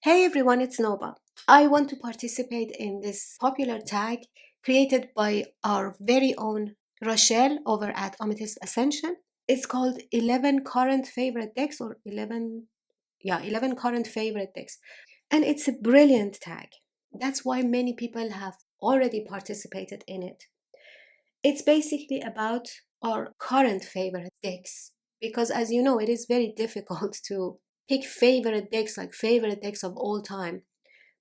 Hey everyone, it's Nova. I want to participate in this popular tag created by our very own Rachele over at Amethyst Ascension. It's called 11 current favorite decks or 11 current favorite decks. And it's a brilliant tag. That's why many people have already participated in it. It's basically about our current favorite decks because as you know, it is very difficult to pick favorite decks like favorite decks of all time,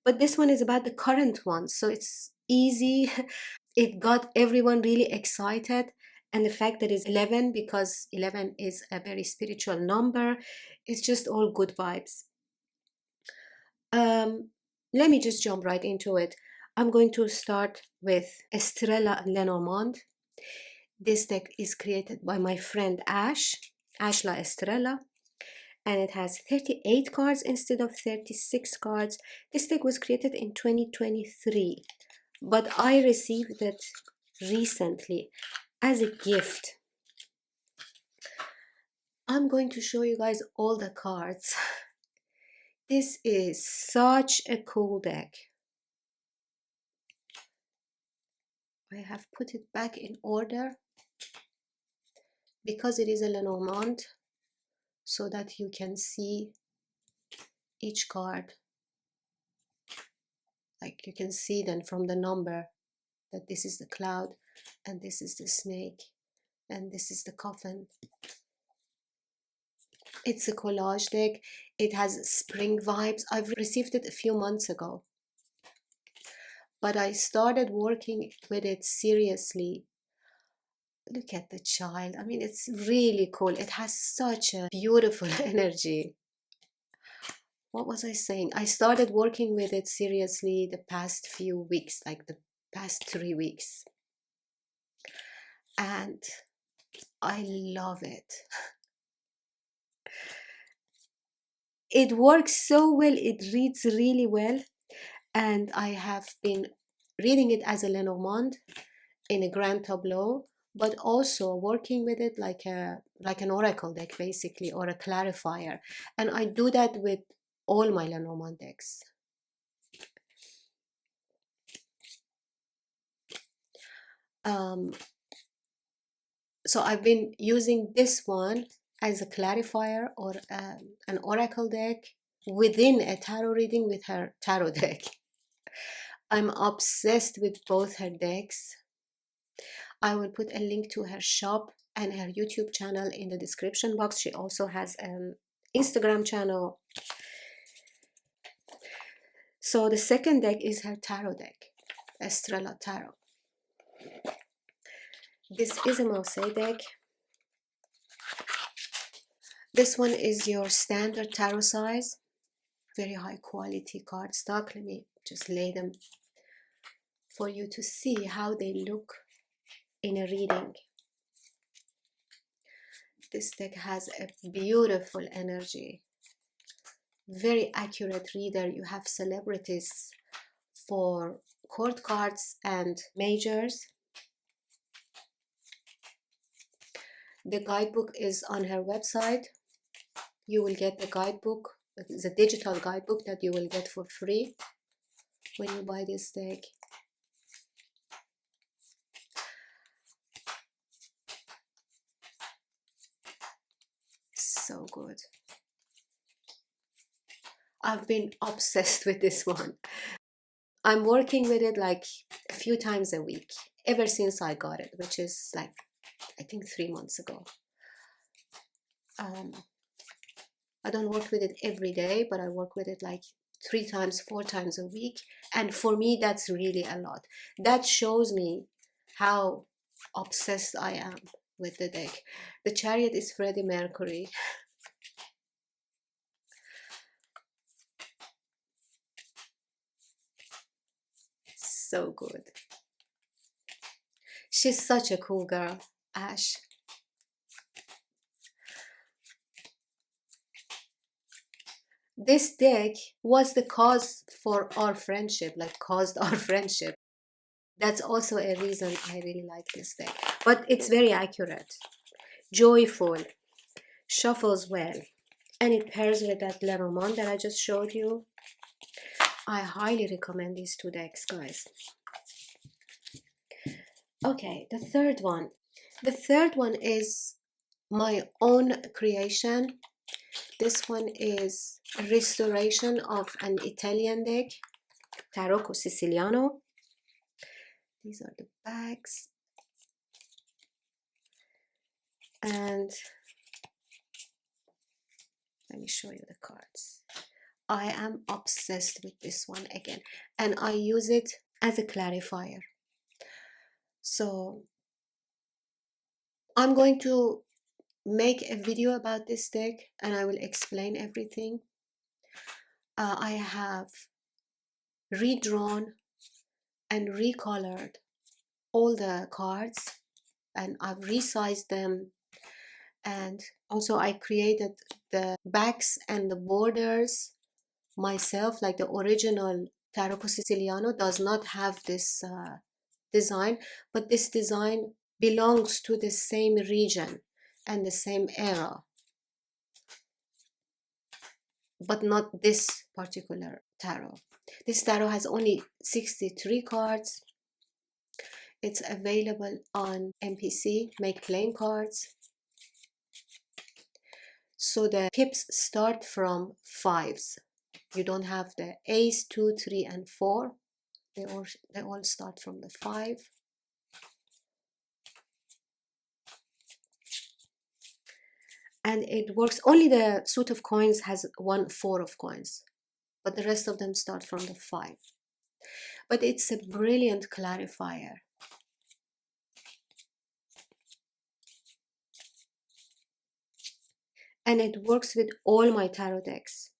but this one is about the current ones, so it's easy. It got everyone really excited, and the fact that it's 11 because 11 is a very spiritual number, it's just all good vibes. Let me just jump right into it. I'm going to start with Estrella Lenormand. This deck is created by my friend Ashla Estrella, and it has 38 cards instead of 36 cards. This deck was created in 2023, but I received it recently as a gift. I'm going to show you guys all the cards. This is such a cool deck. I have put it back in order because it is a Lenormand, so that you can see each card. Like you can see then from the number that this is the cloud, and this is the snake, and this is the coffin. It's a collage deck. It has spring vibes. I've received it a few months ago, but I started working with it seriously. Look at the child. I mean, it's really cool. It has such a beautiful energy. What was I saying? I started working with it seriously the past few weeks, like the past 3 weeks. And I love it. It works so well. It reads really well. And I have been reading it as a Lenormand in a grand tableau, but also working with it like an oracle deck basically, or a clarifier. And I do that with all my Lenormand decks. So I've been using this one as a clarifier or an oracle deck within a tarot reading with her tarot deck. I'm obsessed with both her decks. I will put a link to her shop and her YouTube channel in the description box. She also has an Instagram channel. So the second deck is her tarot deck, Estrella Tarot. This is a Mousset deck. This one is your standard tarot size. Very high quality cardstock. Let me just lay them for you to see how they look in a reading. This deck has a beautiful energy. Very accurate reader. You have celebrities for court cards and majors. The guidebook is on her website. You will get the guidebook. It's a digital guidebook that you will get for free when you buy this deck. So good. I've been obsessed with this one. I'm working with it like a few times a week ever since I got it, which is like I think 3 months ago. I don't work with it every day, but I work with it like 3 times, 4 times a week. And for me, that's really a lot. That shows me how obsessed I am with the deck. The Chariot is Freddie Mercury. So good. She's such a cool girl, Ash. This deck was the cause for our friendship, like caused our friendship. That's also a reason I really like this deck. But it's very accurate, joyful, shuffles well, and it pairs with that Lenormand that I just showed you. I highly recommend these two decks, guys. Okay, the third one. The third one is my own creation. This one is a restoration of an Italian deck, Tarocco Siciliano. These are the backs. And let me show you the cards. I am obsessed with this one again, and I use it as a clarifier. So I'm going to make a video about this deck and I will explain everything. I have redrawn and recolored all the cards, and I've resized them, and also I created the backs and the borders myself. Like the original Taroco Siciliano does not have this design, but this design belongs to the same region and the same era, but not this particular tarot. This tarot has only 63 cards. It's available on MPC, Make Plain Cards. So the pips start from fives. You don't have the ace, 2, 3, and 4. They all start from the 5. And it works, only the suit of coins has 1 4 of coins, but the rest of them start from the 5. But it's a brilliant clarifier. And it works with all my tarot decks.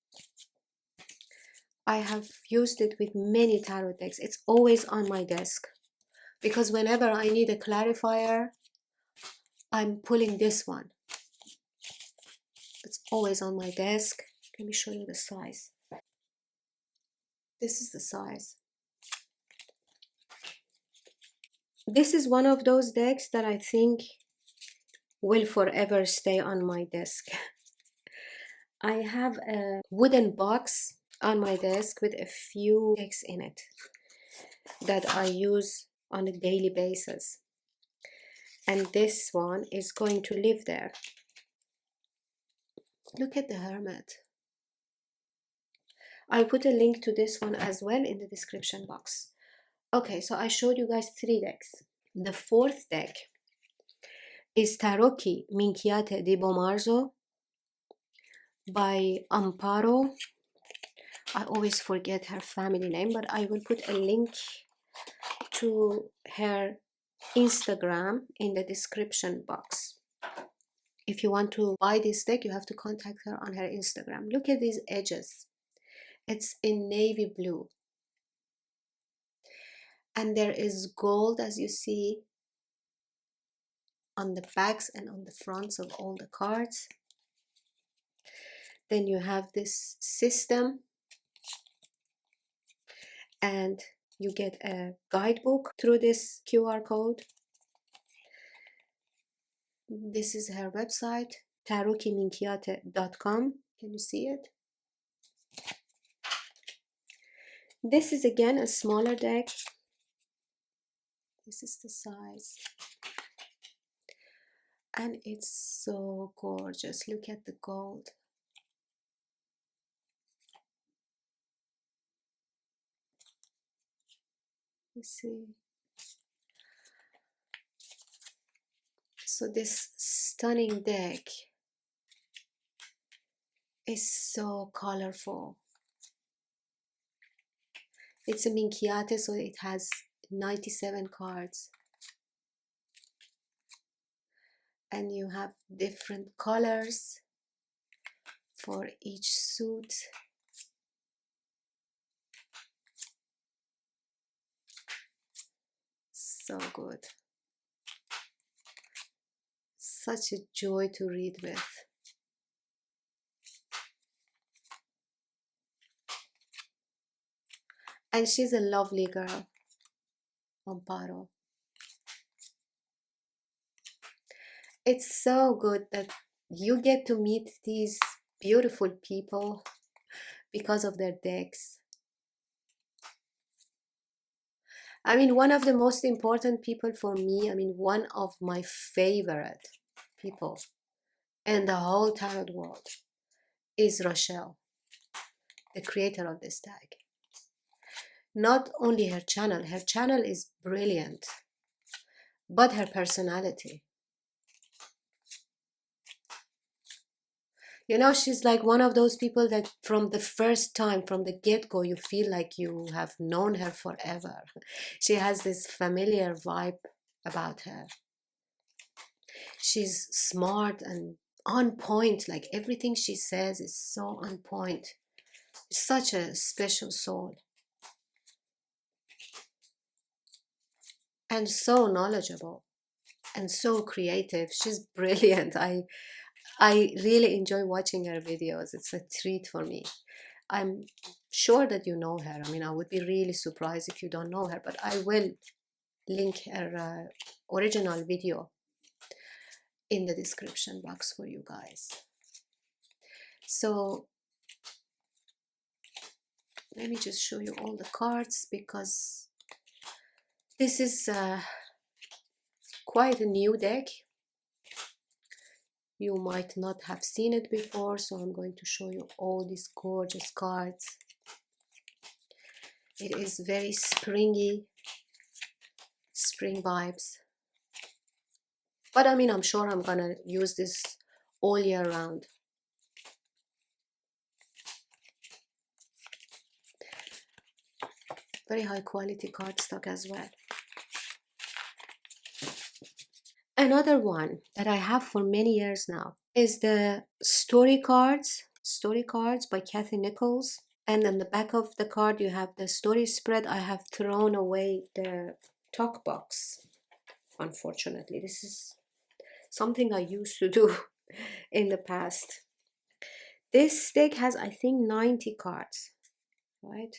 I have used it with many tarot decks. It's always on my desk, because whenever I need a clarifier, I'm pulling this one. It's always on my desk. Let me show you the size. This is the size. This is one of those decks that I think will forever stay on my desk. I have a wooden box on my desk with a few decks in it that I use on a daily basis. And this one is going to live there. Look at the Hermit. I'll put a link to this one as well in the description box. Okay, so I showed you guys 3 decks. The 4th deck is Taroki Minchiate di Bomarzo by Amparo. I always forget her family name, but I will put a link to her Instagram in the description box. If you want to buy this deck, you have to contact her on her Instagram. Look at these edges. It's in navy blue. And there is gold, as you see, on the backs and on the fronts of all the cards. Then you have this system, and you get a guidebook through this QR code. This is her website, tarokiminchiate.com. Can you see it? This is again a smaller deck. This is the size. And it's so gorgeous. Look at the gold. You see? So this stunning deck is so colorful. It's a Minchiate, so it has 97 cards. And you have different colors for each suit. So good. Such a joy to read with. And she's a lovely girl, Amparo. It's so good that you get to meet these beautiful people because of their decks. I mean, one of the most important people for me, I mean, one of my favorite people in the whole tarot world is Rachele, the creator of this tag. Not only her channel is brilliant, but her personality. You know, she's like one of those people that from the first time, from the get-go, you feel like you have known her forever. She has this familiar vibe about her. She's smart and on point, like everything she says is so on point. Such a special soul. And so knowledgeable and so creative. She's brilliant. I really enjoy watching her videos. It's a treat for me. I'm sure that you know her. I mean, I would be really surprised if you don't know her, but I will link her original video in the description box for you guys. So let me just show you all the cards, because this is quite a new deck. You might not have seen it before, so I'm going to show you all these gorgeous cards. It is very springy, spring vibes. But I mean, I'm sure I'm gonna use this all year round. Very high quality cardstock as well. Another one that I have for many years now is the story cards by Kathy Nichols. And on the back of the card you have the story spread. I have thrown away the talk box, unfortunately. This is something I used to do in the past. This deck has, I think, 90 cards, right?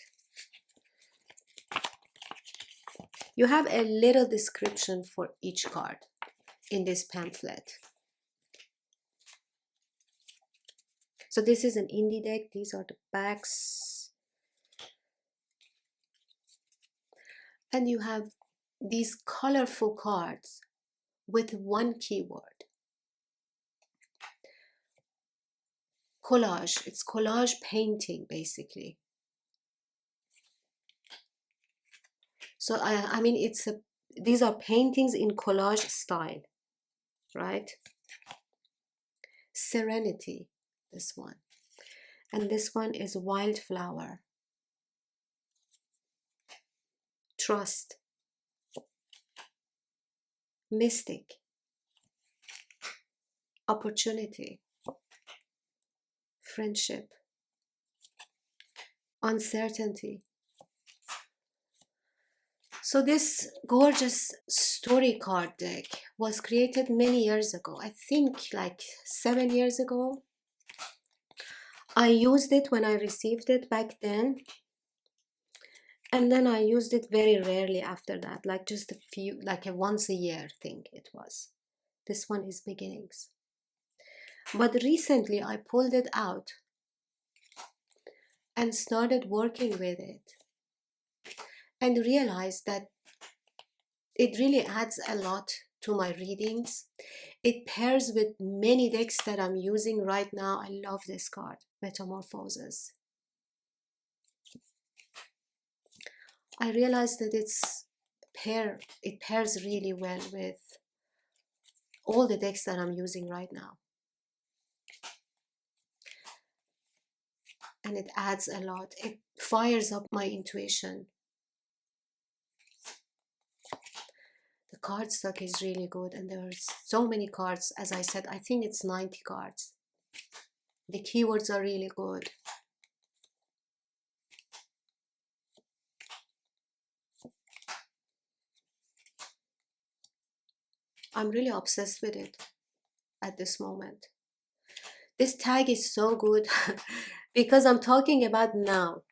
You have a little description for each card in this pamphlet. So this is an indie deck. These are the backs. And you have these colorful cards with one keyword. Collage. It's collage painting, basically. So I mean, these are paintings in collage style, right? Serenity, this one. And this one is wildflower. Trust. Mystic. Opportunity. Friendship. Uncertainty. So this gorgeous story card deck was created many years ago. I think like 7 years ago. I used it when I received it back then. And then I used it very rarely after that, like just a few, like a once a year thing it was. This one is beginnings. But recently I pulled it out and started working with it and realized that it really adds a lot to my readings. It pairs with many decks that I'm using right now. I love this card, Metamorphosis. I realized that it pairs really well with all the decks that I'm using right now. And it adds a lot. It fires up my intuition. The cardstock is really good, and there are so many cards. As I said, I think it's 90 cards. The keywords are really good. I'm really obsessed with it at this moment. This tag is so good because I'm talking about now.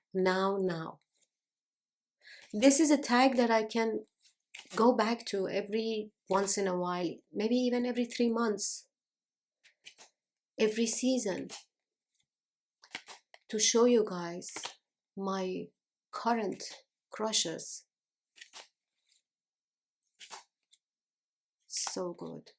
This is a tag that I can go back to every once in a while, maybe even every 3 months, every season, to show you guys my current crushes. So good.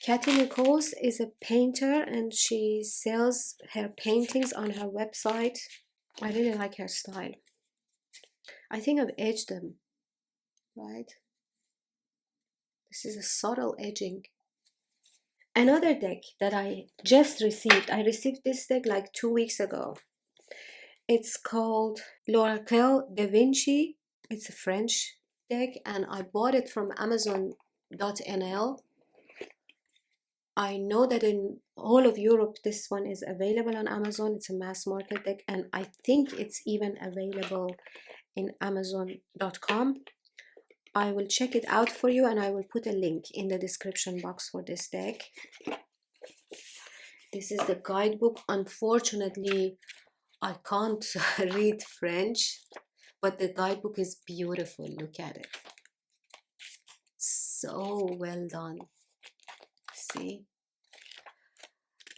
Katie Nichols is a painter and she sells her paintings on her website. I really like her style. I think I've edged them, right? This is a subtle edging. Another deck that I just received, I received this deck like 2 weeks ago. It's called L'Oracle de Vinci. It's a French deck and I bought it from Amazon.nl. I know that in all of Europe this one is available on Amazon. It's a mass market deck and I think it's even available in Amazon.com. I will check it out for you and I will put a link in the description box for this deck. This is the guidebook. Unfortunately, I can't read French, but the guidebook is beautiful. Look at it. So well done. See?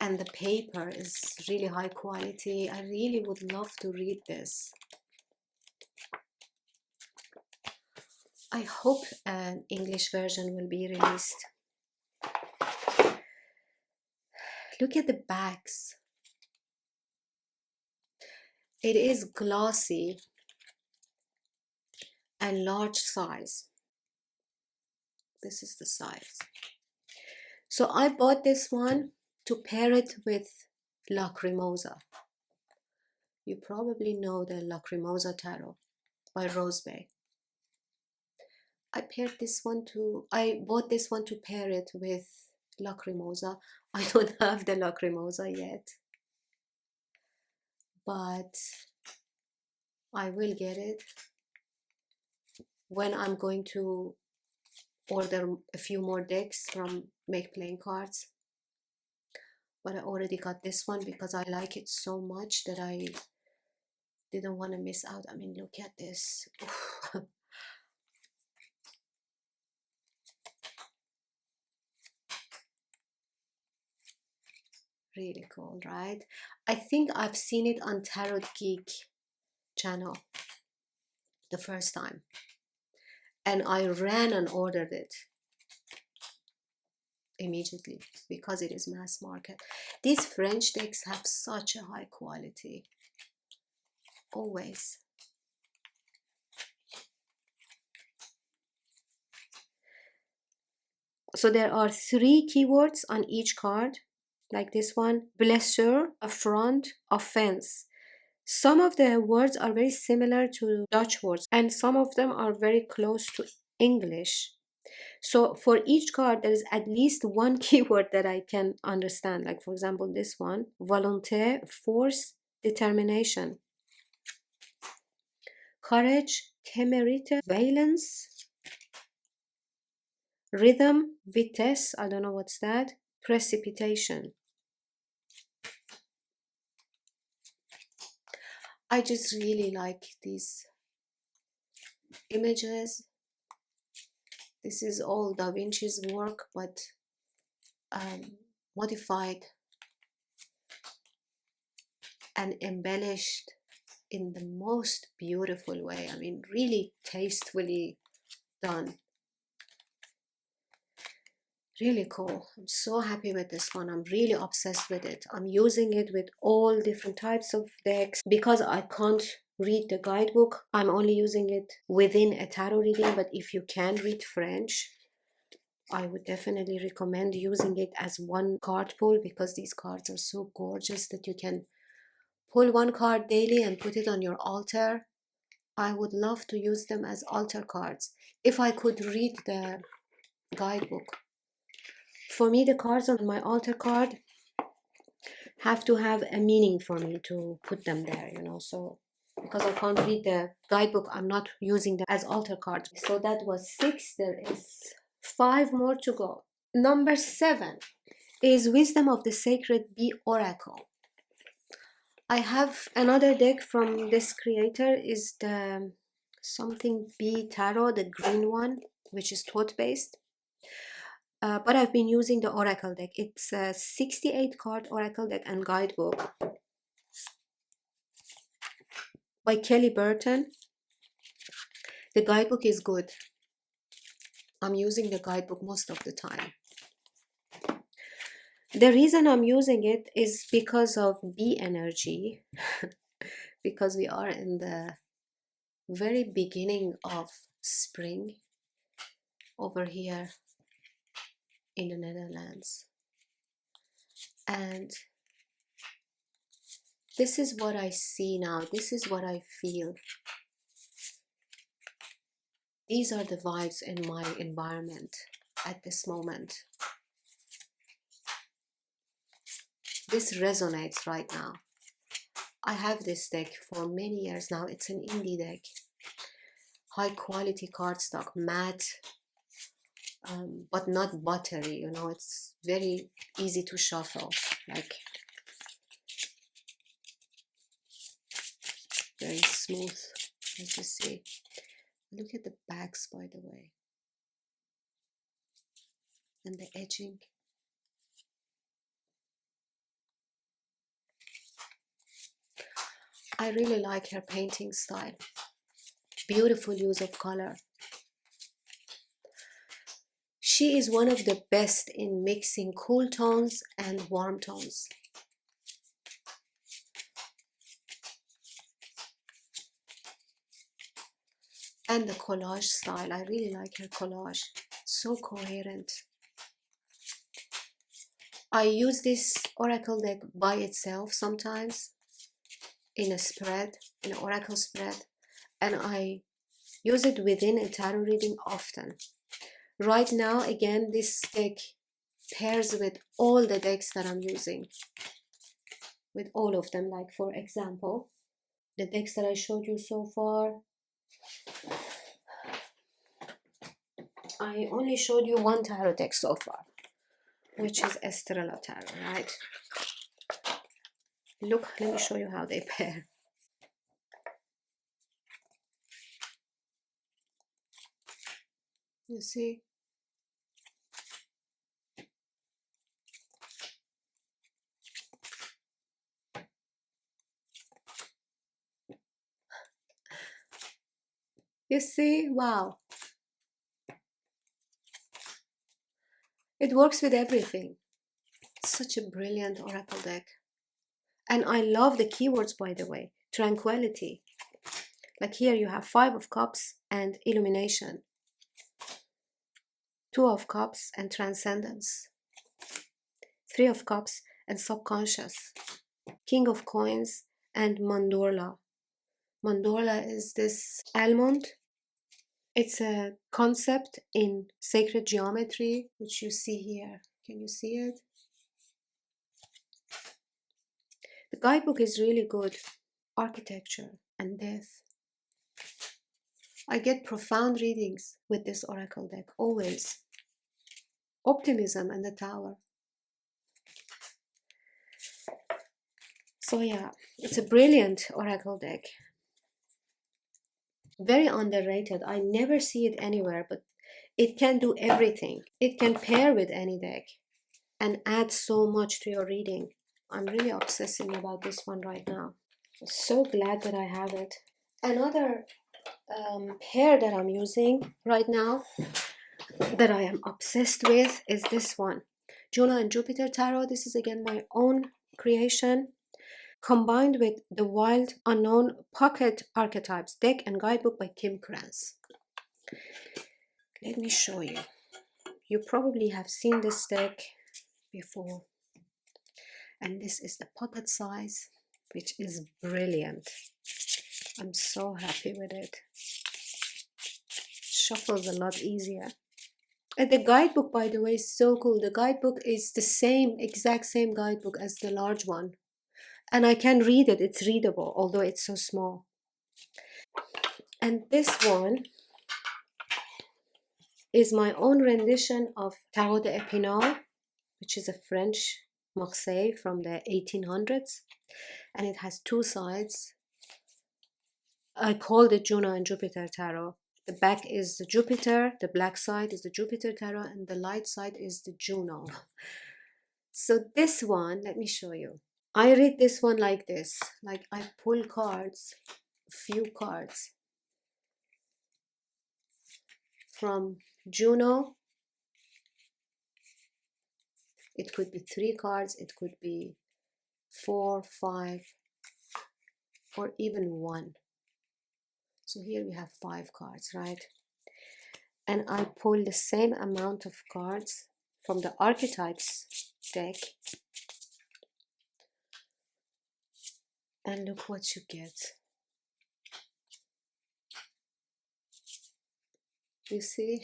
And the paper is really high quality. I really would love to read this. I hope an English version will be released. Look at the backs. It is glossy and large size. This is the size. So I bought this one to pair it with Lacrimosa. You probably know the Lacrimosa Tarot by Rose Bay. I bought this one to pair it with Lacrimosa. I don't have the Lacrimosa yet, but I will get it when I'm going to order a few more decks from Make Playing Cards. But I already got this one because I like it so much that I didn't want to miss out. I mean, look at this. Really cool, right? I think I've seen it on Tarot Geek channel the first time and I ran and ordered it immediately because it is mass market. These French decks have such a high quality, always. So there are 3 keywords on each card, like this one: blessure, affront, offense. Some of the words are very similar to Dutch words and some of them are very close to English. So for each card, there is at least one keyword that I can understand. Like for example, this one: volonté, force, determination. Courage, temerity, valence. Rhythm, vitesse, I don't know what's that. Precipitation. I just really like these images. This is all Da Vinci's work, but modified and embellished in the most beautiful way. I mean, really tastefully done. Really cool. I'm so happy with this one. I'm really obsessed with it. I'm using it with all different types of decks because I can't read the guidebook. I'm only using it within a tarot reading, but if you can read French, I would definitely recommend using it as one card pull because these cards are so gorgeous that you can pull one card daily and put it on your altar. I would love to use them as altar cards if I could read the guidebook. For me, the cards on my altar card have to have a meaning for me to put them there, you know. So because I can't read the guidebook, I'm not using them as altar cards. So that was 6. There is 5 more to go. Number 7 is Wisdom of the Sacred Bee Oracle. I have another deck from this creator, is the something Bee Tarot, the green one, which is thought based. But I've been using the Oracle deck. It's a 68 card Oracle deck and guidebook by Kelly Burton. The guidebook is good. I'm using the guidebook most of the time. The reason I'm using it is because of bee energy, because we are in the very beginning of spring over here in the Netherlands. And this is what I see now. This is what I feel. These are the vibes in my environment at this moment. This resonates right now. I have this deck for many years now. It's an indie deck. High quality cardstock, matte, but not buttery, you know, it's very easy to shuffle, like very smooth, as you see. Look at the backs, by the way, and the edging. I really like her painting style. Beautiful use of color. She is one of the best in mixing cool tones and warm tones. And the collage style, I really like her collage. So coherent. I use this oracle deck by itself sometimes in a spread, in an oracle spread, and I use it within a tarot reading often. Right now, again, this deck pairs with all the decks that I'm using, with all of them. Like, for example, the decks that I showed you so far, I only showed you one tarot deck so far, which is Estrella Tarot, right? Look, let me show you how they pair. You see? You see? Wow. It works with everything. It's such a brilliant oracle deck. And I love the keywords, by the way. Tranquility. Like here you have 5 of Cups and Illumination. 2 of Cups and Transcendence. 3 of Cups and Subconscious. King of Coins and Mandorla. Mandorla is this almond. It's a concept in sacred geometry, which you see here. Can you see it? The guidebook is really good. Architecture and death. I get profound readings with this oracle deck, always. Optimism and the Tower. So yeah, it's a brilliant oracle deck. Very underrated. I never see it anywhere, but it can do everything. It can pair with any deck and add so much to your reading. I'm really obsessing about this one right now. I'm so glad that I have it. Another pair that I'm using right now that I am obsessed with is this one. Juno and Jupiter Tarot. This is again my own creation, combined with the Wild Unknown Pocket Archetypes deck and guidebook by Kim Krans. Let me show you. You probably have seen this deck before. And this is the pocket size, which is brilliant. I'm so happy with it. Shuffles a lot easier. And the guidebook, by the way, is so cool. The guidebook is the same, exact same guidebook as the large one. And I can read it. It's readable, although it's so small. And this one is my own rendition of Tarot d'Épinal, which is a French Marseille from the 1800s. And it has 2 sides. I called it Juno and Jupiter Tarot. The back is the Jupiter, the black side is the Jupiter Tarot, and the light side is the Juno. So this one, let me show you. I read this one like this. Like I pull cards, a few cards, from Juno. It could be 3 cards, it could be 4, 5, or even 1. So here we have 5 cards, right? And I pull the same amount of cards from the archetypes deck. And look what you get. You see?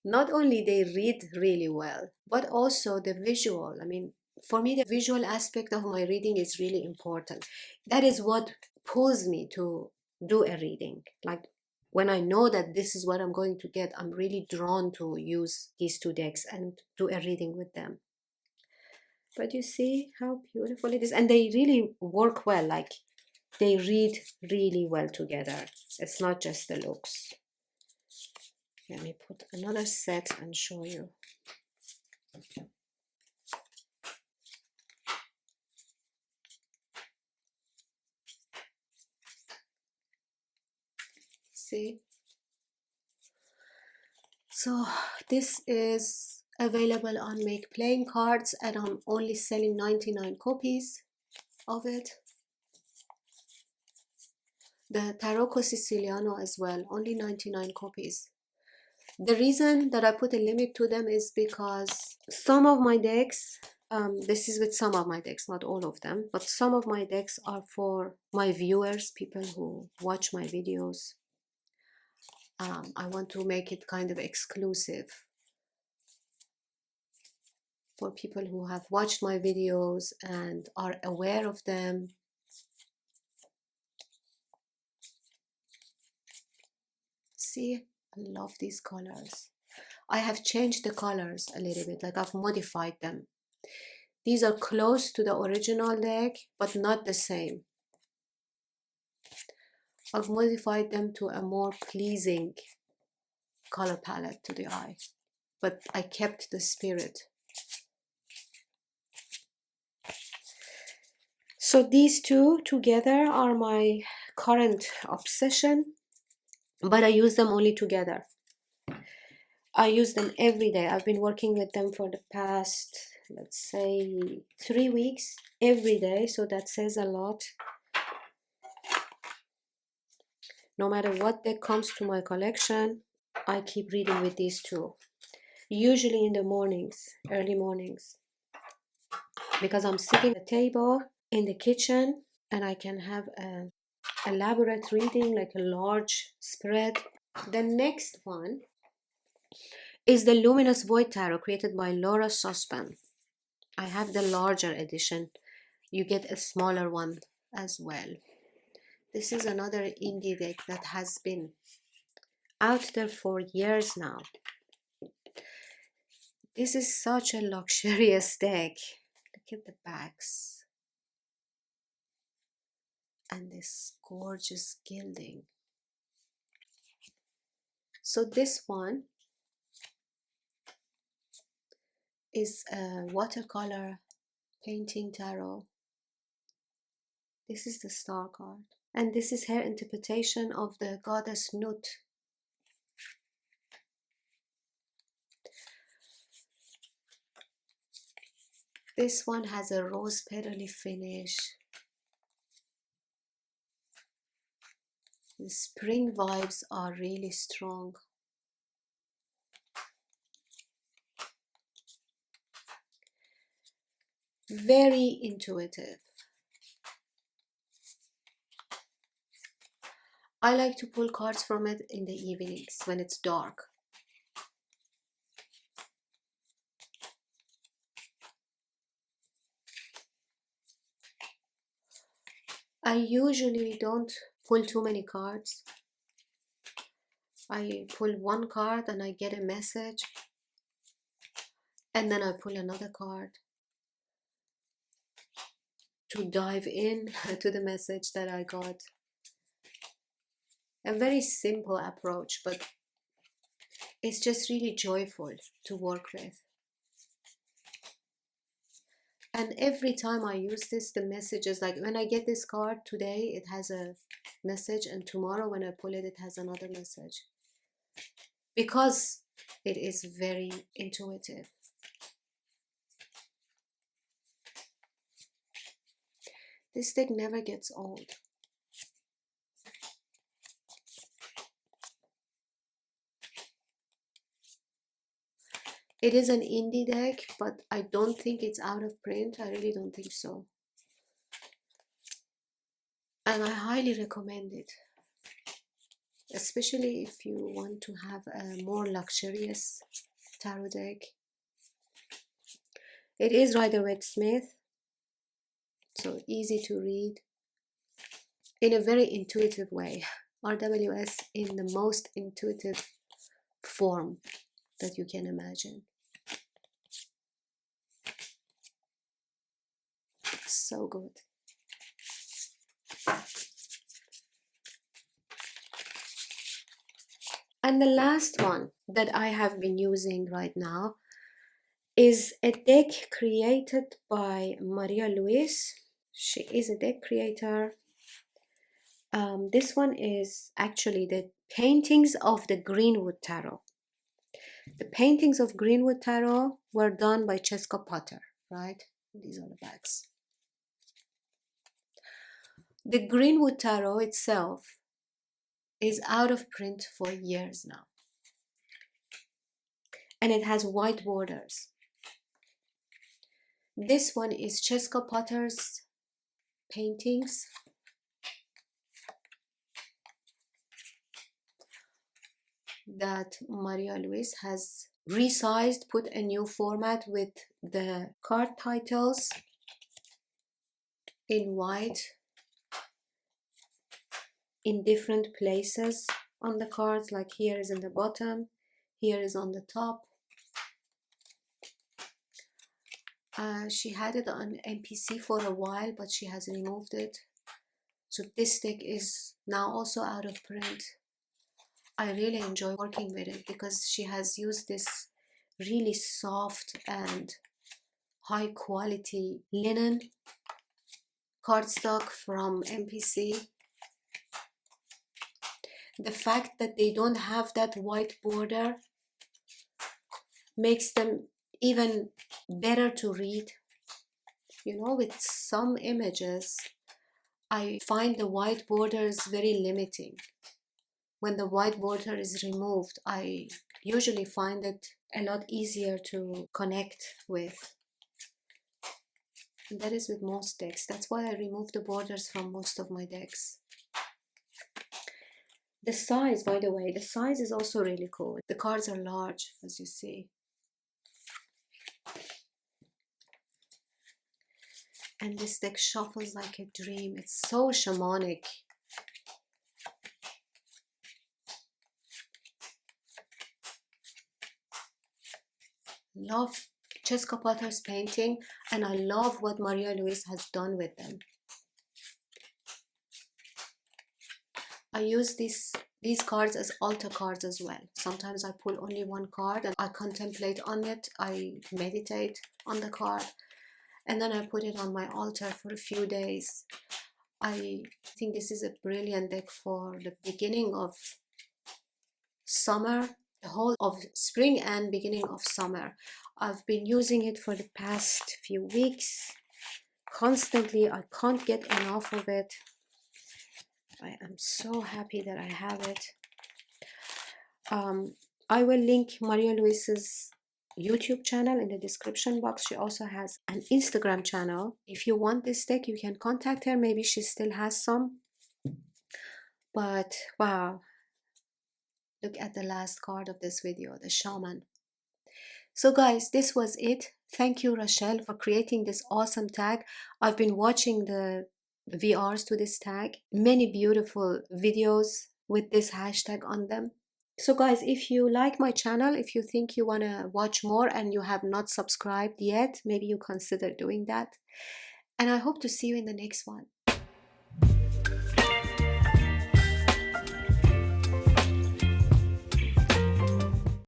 Not only they read really well, but also the visual. I mean, for me, the visual aspect of my reading is really important. That is what pulls me to do a reading. Like when I know that this is what I'm going to get, I'm really drawn to use these 2 decks and do a reading with them. But you see how beautiful it is, and they really work well. Like they read really well together. It's not just the looks. Let me put another set and show you. See? So this is available on Make Playing Cards, and I'm only selling 99 copies of it. The Tarocco Siciliano as well, only 99 copies. The reason that I put a limit to them is because some of my decks, this is with some of my decks, not all of them, but some of my decks are for my viewers, people who watch my videos. I want to make it kind of exclusive for people who have watched my videos and are aware of them. See, I love these colors. I have changed the colors a little bit, like I've modified them. These are close to the original deck, but not the same. I've modified them to a more pleasing color palette to the eye, but I kept the spirit. So these 2 together are my current obsession, but I use them only together. I use them every day. I've been working with them for the past, let's say, 3 weeks, every day, so that says a lot. No matter what deck comes to my collection, I keep reading with these 2. Usually in the mornings, early mornings, because I'm sitting at the table in the kitchen and I can have an elaborate reading, like a large spread. The next one is the Luminous Void Tarot created by Laura Sussman. I have the larger edition. You get a smaller one as well. This is another indie deck that has been out there for years now. This is such a luxurious deck. Look at the backs. And this gorgeous gilding. So this one is a watercolor painting tarot. This is the star card. And this is her interpretation of the goddess Nut. This one has a rose petally finish. The spring vibes are really strong. Very intuitive. I like to pull cards from it in the evenings when it's dark. I usually don't pull too many cards. I pull 1 card and I get a message, and then I pull another card to dive in to the message that I got. A very simple approach, but it's just really joyful to work with. And every time I use this, the messages, like when I get this card today, it has a message, and tomorrow when I pull it, it has another message. because it is very intuitive. This deck never gets old. It is an indie deck, but I don't think it's out of print. I really don't think so. And I highly recommend it, especially if you want to have a more luxurious tarot deck. It is Rider-Waite-Smith, so easy to read in a very intuitive way. RWS in the most intuitive form that you can imagine. So good. And the last one that I have been using right now is a deck created by Maria Luis. She is a deck creator. This one is actually the paintings of the Greenwood Tarot. The paintings of Greenwood Tarot were done by Cesca Potter, right? These are the backs. The Greenwood Tarot itself is out of print for years now. And it has white borders. This one is Cesca Potter's paintings. That Maria Luis has resized, put a new format with the card titles in white in different places on the cards, like here is in the bottom, here is on the top. She had it on MPC for a while, but she has removed it. So this deck is now also out of print. I really enjoy working with it because she has used this really soft and high quality linen cardstock from MPC. The fact that they don't have that white border makes them even better to read. You know, with some images, I find the white borders very limiting. When the white border is removed, I usually find it a lot easier to connect with. And that is with most decks. That's why I remove the borders from most of my decks. The size, by the way, the size is also really cool. The cards are large, as you see. And this deck shuffles like a dream. It's so shamanic. Love Cesca Potter's painting, and I love what Maria Luis has done with them. I use these cards as altar cards as well. Sometimes I pull only one card and I contemplate on it. I meditate on the card, and then I put it on my altar for a few days. I think this is a brilliant deck for the beginning of summer, the whole of spring and beginning of summer. I've been using it for the past few weeks constantly. I can't get enough of it. I am so happy that I have it. I will link Maria Luis's YouTube channel in the description box. She also has an Instagram channel. If you want this deck, you can contact her. Maybe she still has some. But wow, look at the last card of this video, the Shaman. So guys, this was it. Thank you, Rachele, for creating this awesome tag. I've been watching the VRs to this tag. Many beautiful videos with this hashtag on them. So guys, if you like my channel, if you think you want to watch more and you have not subscribed yet, maybe you consider doing that. And I hope to see you in the next one.